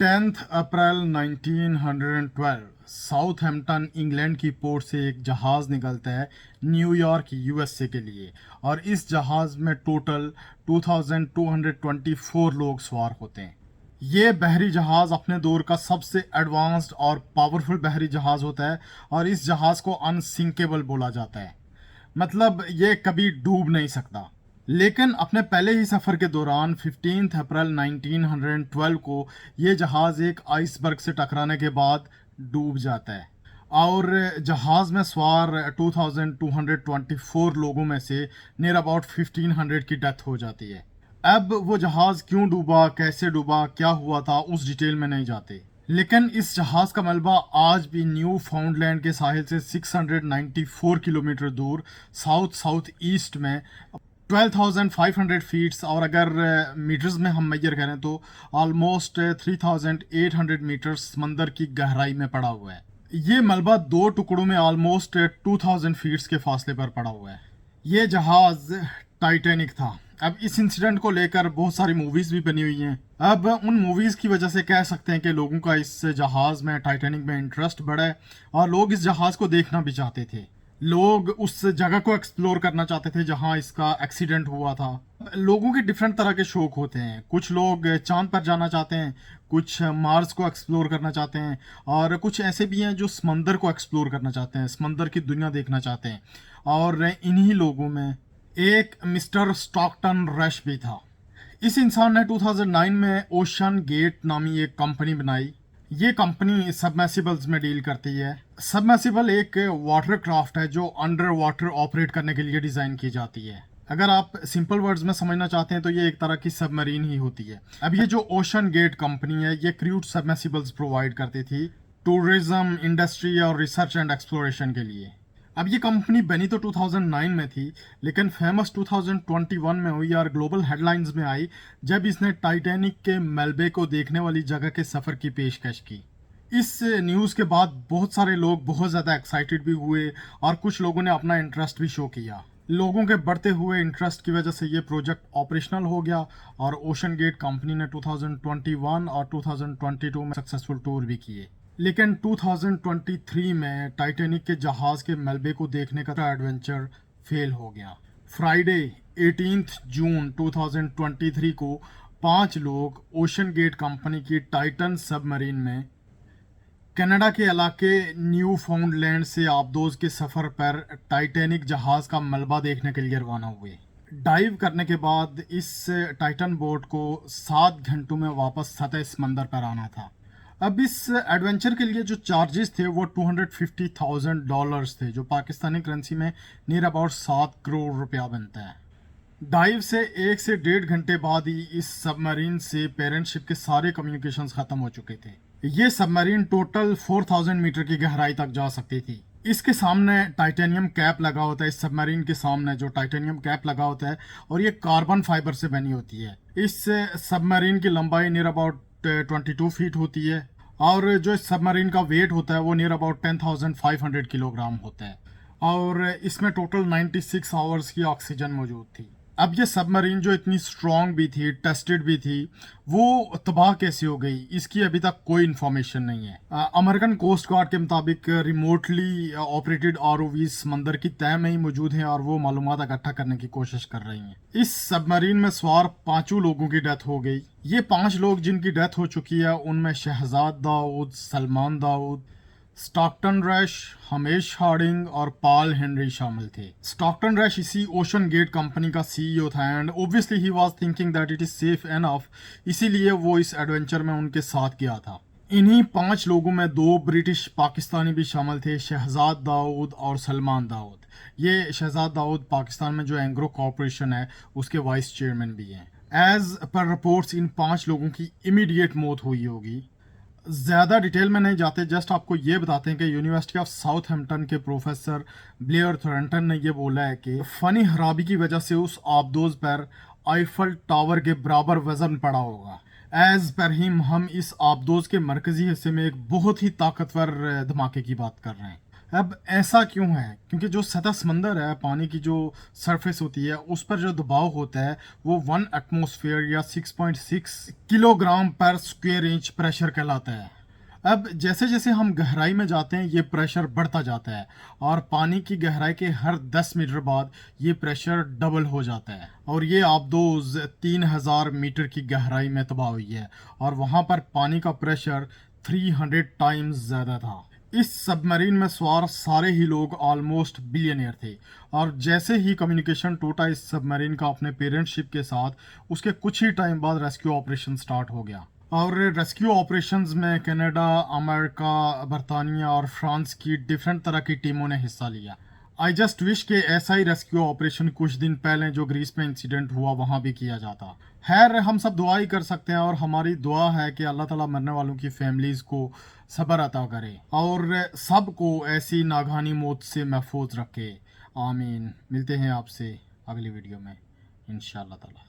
10 अप्रैल 1912 Southampton England की port से एक जहाज़ निकलता है न्यूयॉर्क यूएसए के लिए। और इस जहाज़ में टोटल 2224 लोग सवार होते हैं। ये बहरी जहाज़ अपने दौर का सबसे एडवांस्ड और पावरफुल बहरी जहाज़ होता है और इस जहाज़ को अनसिंकेबल बोला जाता है। मतलब ये कभी डूब नहीं सकता। लेकिन अपने पहले ही सफ़र के दौरान 15 अप्रैल 1912 को ये जहाज़ एक आइसबर्ग से टकराने के बाद डूब जाता है और जहाज़ में सवार 2224 लोगों में से नियर अबाउट 1500 की डेथ हो जाती है। अब वो जहाज़ क्यों डूबा, कैसे डूबा, क्या हुआ था, उस डिटेल में नहीं जाते। लेकिन इस जहाज़ का मलबा आज भी न्यू फाउंडलैंड के साहिल से 694 किलोमीटर दूर साउथ साउथ ईस्ट में 12,500 फीट्स, और अगर मीटर्स में हम मेजर करें तो ऑलमोस्ट 3,800 मीटर्स समंदर की गहराई में पड़ा हुआ है। ये मलबा दो टुकड़ों में ऑलमोस्ट 2,000 फीट्स के फासले पर पड़ा हुआ है। ये जहाज टाइटैनिक था। अब इस इंसिडेंट को लेकर बहुत सारी मूवीज भी बनी हुई हैं। अब उन मूवीज की वजह से कह सकते हैं कि लोगों का इस जहाज में, टाइटैनिक में इंटरेस्ट बढ़ा है और लोग इस जहाज को देखना भी चाहते थे। लोग उस जगह को एक्सप्लोर करना चाहते थे जहां इसका एक्सीडेंट हुआ था। लोगों के डिफरेंट तरह के शौक होते हैं। कुछ लोग चांद पर जाना चाहते हैं, कुछ मार्स को एक्सप्लोर करना चाहते हैं, और कुछ ऐसे भी हैं जो समंदर को एक्सप्लोर करना चाहते हैं, समंदर की दुनिया देखना चाहते हैं। और इन्हीं लोगों में एक मिस्टर स्टॉकटन रश भी था। इस इंसान ने 2009 में ओशन गेट नामी एक कंपनी बनाई। ये कंपनी सबमर्सिबल्स में डील करती है। सबमर्सिबल एक वाटर क्राफ्ट है जो अंडर वाटर ऑपरेट करने के लिए डिज़ाइन की जाती है। अगर आप सिंपल वर्ड्स में समझना चाहते हैं तो ये एक तरह की सबमरीन ही होती है। अब ये जो ओशन गेट कंपनी है ये क्रूड सबमर्सिबल्स प्रोवाइड करती थी टूरिज्म इंडस्ट्री और रिसर्च एंड एक्सप्लोरेशन के लिए। अब ये कंपनी बनी तो 2009 में थी, लेकिन फेमस 2021 में हुई और ग्लोबल हेडलाइंस में आई जब इसने टाइटैनिक के मलबे को देखने वाली जगह के सफ़र की पेशकश की। इस न्यूज़ के बाद बहुत सारे लोग बहुत ज़्यादा एक्साइटेड भी हुए और कुछ लोगों ने अपना इंटरेस्ट भी शो किया। लोगों के बढ़ते हुए इंटरेस्ट की वजह से ये प्रोजेक्ट ऑपरेशनल हो गया और ओशन गेट कंपनी ने 2021 और 2022 में सक्सेसफुल टूर भी किए। लेकिन 2023 में टाइटैनिक के जहाज़ के मलबे को देखने का एडवेंचर फेल हो गया। फ्राइडे 18 जून 2023 को 5 लोग ओशन गेट कंपनी की टाइटन सबमरीन में कनाडा के इलाके न्यू फाउंडलैंड से आबदोज के सफ़र पर टाइटैनिक जहाज़ का मलबा देखने के लिए रवाना हुए। डाइव करने के बाद इस टाइटन बोट को 7 घंटों में वापस सतह समंदर पर आना था। अब इस एडवेंचर के लिए जो चार्जेस थे वो $250,000 थे, जो पाकिस्तानी करेंसी में नियर अबाउट 7 करोड़ रुपया बनता है। डाइव से 1 से 1.5 घंटे बाद ही इस सबमरीन से पेरेंट शिप के सारे कम्युनिकेशंस ख़त्म हो चुके थे। ये सबमरीन टोटल 4,000 मीटर की गहराई तक जा सकती थी। इसके सामने टाइटेनियम कैप लगा होता है। इस सबमरीन के सामने जो टाइटेनियम कैप लगा होता है और ये कार्बन फाइबर से बनी होती है। इस सबमरीन की लंबाई नियर अबाउट 22 फीट होती है और जो इस सबमरीन का वेट होता है वो नियर अबाउट 10,500 किलोग्राम होता है और इसमें टोटल 96 आवर्स की ऑक्सीजन मौजूद थी। अब ये सबमरीन जो इतनी स्ट्रॉन्ग भी थी, टेस्टेड भी थी, वो तबाह कैसे हो गई, इसकी अभी तक कोई इन्फॉर्मेशन नहीं है। अमेरिकन कोस्ट गार्ड के मुताबिक रिमोटली ऑपरेटेड आरओवी समंदर की तह में ही मौजूद हैं और वो मालूमात इकट्ठा करने की कोशिश कर रही हैं। इस सबमरीन में सवार 5 लोगों की डेथ हो गई। ये 5 लोग जिनकी डेथ हो चुकी है उनमें शहजाद दाऊद, सलमान दाऊद, स्टॉकटन रश, हमेश हार्डिंग और पॉल हेनरी शामिल थे। स्टॉकटन रश इसी ओशन गेट कंपनी का सीईओ था and obviously he was thinking that it is safe enough, इसीलिए वो इस एडवेंचर में उनके साथ गया था। इन्हीं 5 लोगों में 2 ब्रिटिश पाकिस्तानी भी शामिल थे, शहजाद दाऊद और सलमान दाऊद। ये शहजाद दाऊद पाकिस्तान में जो एंग्रो कॉरपोरेशन है उसके वाइस चेयरमैन भी हैं। एज पर रिपोर्ट्स इन 5 लोगों की इमीडिएट मौत हुई होगी। ज़्यादा डिटेल में नहीं जाते, जस्ट आपको ये बताते हैं कि यूनिवर्सिटी ऑफ साउथहैम्पटन के प्रोफेसर ब्लेयर थॉरंटन ने ये बोला है कि फ़नी खराबी की वजह से उस आबदोज पर आईफल टावर के बराबर वजन पड़ा होगा। एज पर हिम हम इस आबदोज के मरकजी हिस्से में एक बहुत ही ताकतवर धमाके की बात कर रहे हैं। अब ऐसा क्यों है? क्योंकि जो सतह समंदर है, पानी की जो सरफेस होती है, उस पर जो दबाव होता है वो 1 एटमॉस्फेयर या 6.6 किलोग्राम पर स्क्वायर इंच प्रेशर कहलाता है। अब जैसे जैसे हम गहराई में जाते हैं ये प्रेशर बढ़ता जाता है, और पानी की गहराई के हर 10 मीटर बाद ये प्रेशर डबल हो जाता है। और ये आबदोज 3000 मीटर की गहराई में तबाह हुई है, और वहाँ पर पानी का प्रेशर 300 टाइम्स ज़्यादा था। इस सबमरीन में सवार सारे ही लोग ऑलमोस्ट बिलियनियर थे, और जैसे ही कम्युनिकेशन टूटा इस सबमरीन का अपने पेरेंट शिप के साथ, उसके कुछ ही टाइम बाद रेस्क्यू ऑपरेशन स्टार्ट हो गया। और रेस्क्यू ऑपरेशंस में कनाडा, अमेरिका, बरतानिया और फ्रांस की डिफरेंट तरह की टीमों ने हिस्सा लिया। आई जस्ट विश के ऐसा ही रेस्क्यू ऑपरेशन कुछ दिन पहले जो ग्रीस में इंसिडेंट हुआ वहाँ भी किया जाता। खैर, हम सब दुआ ही कर सकते हैं, और हमारी दुआ है कि अल्लाह ताला मरने वालों की फैमिलीज़ को सब्र अता करे और सबको ऐसी नागहानी मौत से महफूज रखे। आमीन। मिलते हैं आपसे अगली वीडियो में इंशाअल्लाह ताला।